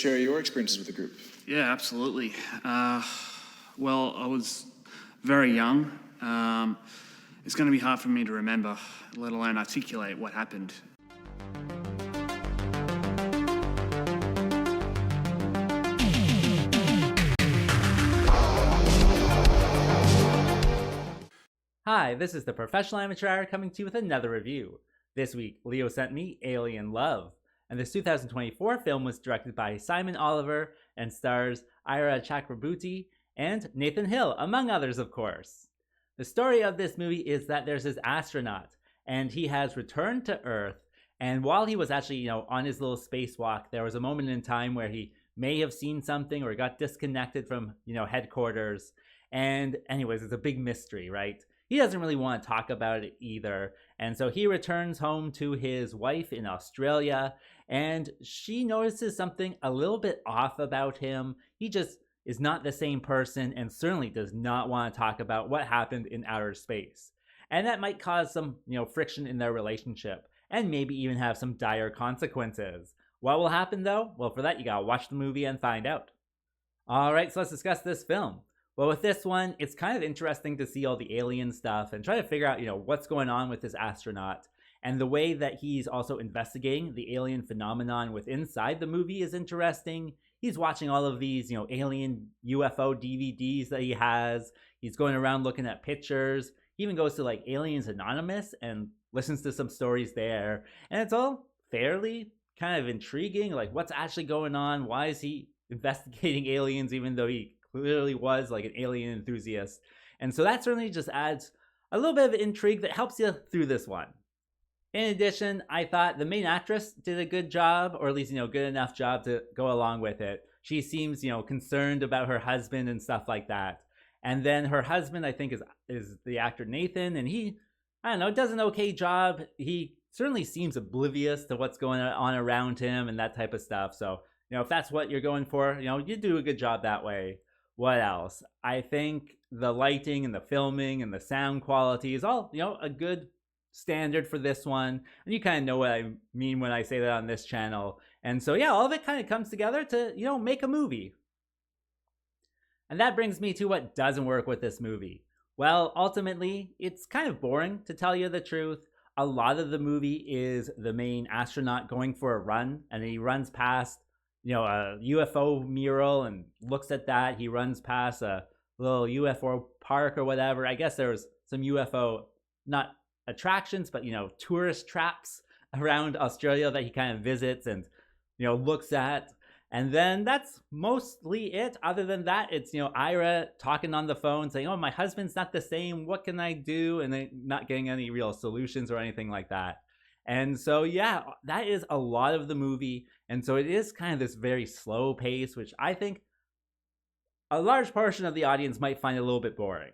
Share your experiences with the group. Yeah, absolutely. Well, I was very young. It's going to be hard for me to remember, let alone articulate what happened. Hi, this is the Professional Amateur coming to you with another review. This week, Leo sent me Alien Love, and this 2024 film was directed by Simon Oliver and stars Ira Chakraborty and Nathan Hill, among others, of course. The story of this movie is that there's this astronaut, and he has returned to Earth, and while he was actually, on his little spacewalk, there was a moment in time where he may have seen something or got disconnected from, headquarters. And anyways, it's a big mystery, right? He doesn't really want to talk about it either. And so he returns home to his wife in Australia, and she notices something a little bit off about him. He just is not the same person and certainly does not want to talk about what happened in outer space. And that might cause some, friction in their relationship and maybe even have some dire consequences. What will happen though? Well, for that, you gotta watch the movie and find out. All right, so let's discuss this film. Well, with this one, it's kind of interesting to see all the alien stuff and try to figure out, what's going on with this astronaut. And the way that he's also investigating the alien phenomenon inside the movie is interesting. He's watching all of these, alien UFO DVDs that he has. He's going around looking at pictures. He even goes to like Aliens Anonymous and listens to some stories there. And it's all fairly kind of intriguing. Like, what's actually going on? Why is he investigating aliens even though he clearly was like an alien enthusiast? And so that certainly just adds a little bit of intrigue that helps you through this one. In addition, I thought the main actress did a good job, or at least, good enough job to go along with it. She seems, concerned about her husband and stuff like that. And then her husband, I think, is the actor Nathan, and he, does an okay job. He certainly seems oblivious to what's going on around him and that type of stuff. So, if that's what you're going for, you do a good job that way. What else? I think the lighting and the filming and the sound quality is all, a good standard for this one. And you kind of know what I mean when I say that on this channel. And so, yeah, all of it kind of comes together to, make a movie. And that brings me to what doesn't work with this movie. Well, ultimately, it's kind of boring, to tell you the truth. A lot of the movie is the main astronaut going for a run, and he runs past a UFO mural and looks at that. He runs past a little UFO park or whatever. I guess there was some UFO, not attractions, but, tourist traps around Australia that he kind of visits and, looks at. And then that's mostly it. Other than that, it's, Ira talking on the phone saying, oh, my husband's not the same. What can I do? And then not getting any real solutions or anything like that. And so, yeah, that is a lot of the movie. And so it is kind of this very slow pace, which I think a large portion of the audience might find a little bit boring.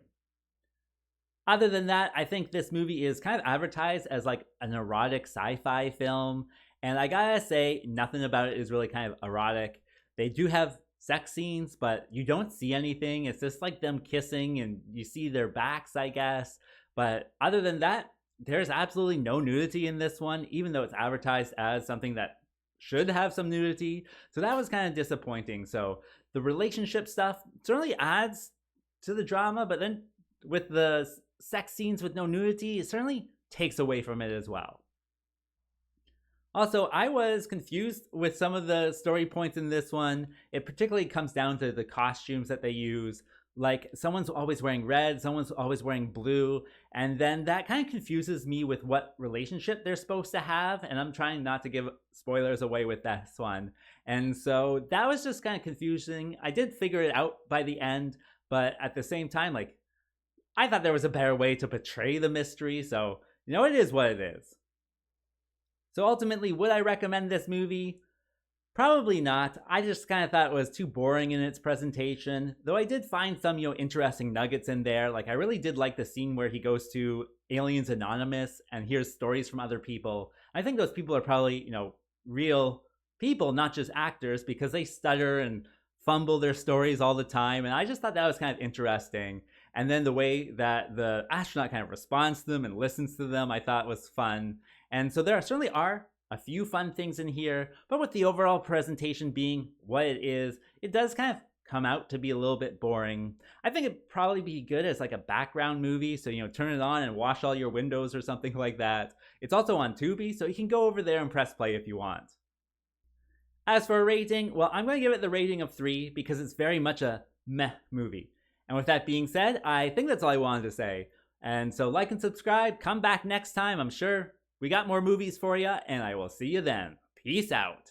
Other than that, I think this movie is kind of advertised as like an erotic sci-fi film. And I gotta say, nothing about it is really kind of erotic. They do have sex scenes, but you don't see anything. It's just like them kissing and you see their backs, I guess. But other than that, there's absolutely no nudity in this one, even though it's advertised as something that should have some nudity. So that was kind of disappointing. So the relationship stuff certainly adds to the drama, but then with the sex scenes with no nudity, it certainly takes away from it as well. Also, I was confused with some of the story points in this one. It particularly comes down to the costumes that they use. Like, someone's always wearing red, someone's always wearing blue, and then that kind of confuses me with what relationship they're supposed to have, and I'm trying not to give spoilers away with this one. And so that was just kind of confusing. I did figure it out by the end, but at the same time, I thought there was a better way to portray the mystery, so, it is what it is. So ultimately, would I recommend this movie? Probably not. I just kind of thought it was too boring in its presentation, though I did find some, interesting nuggets in there. Like, I really did like the scene where he goes to Aliens Anonymous and hears stories from other people. I think those people are probably, real people, not just actors, because they stutter and fumble their stories all the time. And I just thought that was kind of interesting. And then the way that the astronaut kind of responds to them and listens to them, I thought was fun. And so there certainly are a few fun things in here, but with the overall presentation being what it is, it does kind of come out to be a little bit boring. I think it'd probably be good as like a background movie, so turn it on and wash all your windows or something like that. It's also on Tubi, so you can go over there and press play if you want. As for a rating, well, I'm going to give it the rating of 3 because it's very much a meh movie. And with that being said, I think that's all I wanted to say. And so like and subscribe, come back next time, I'm sure we got more movies for you, and I will see you then. Peace out.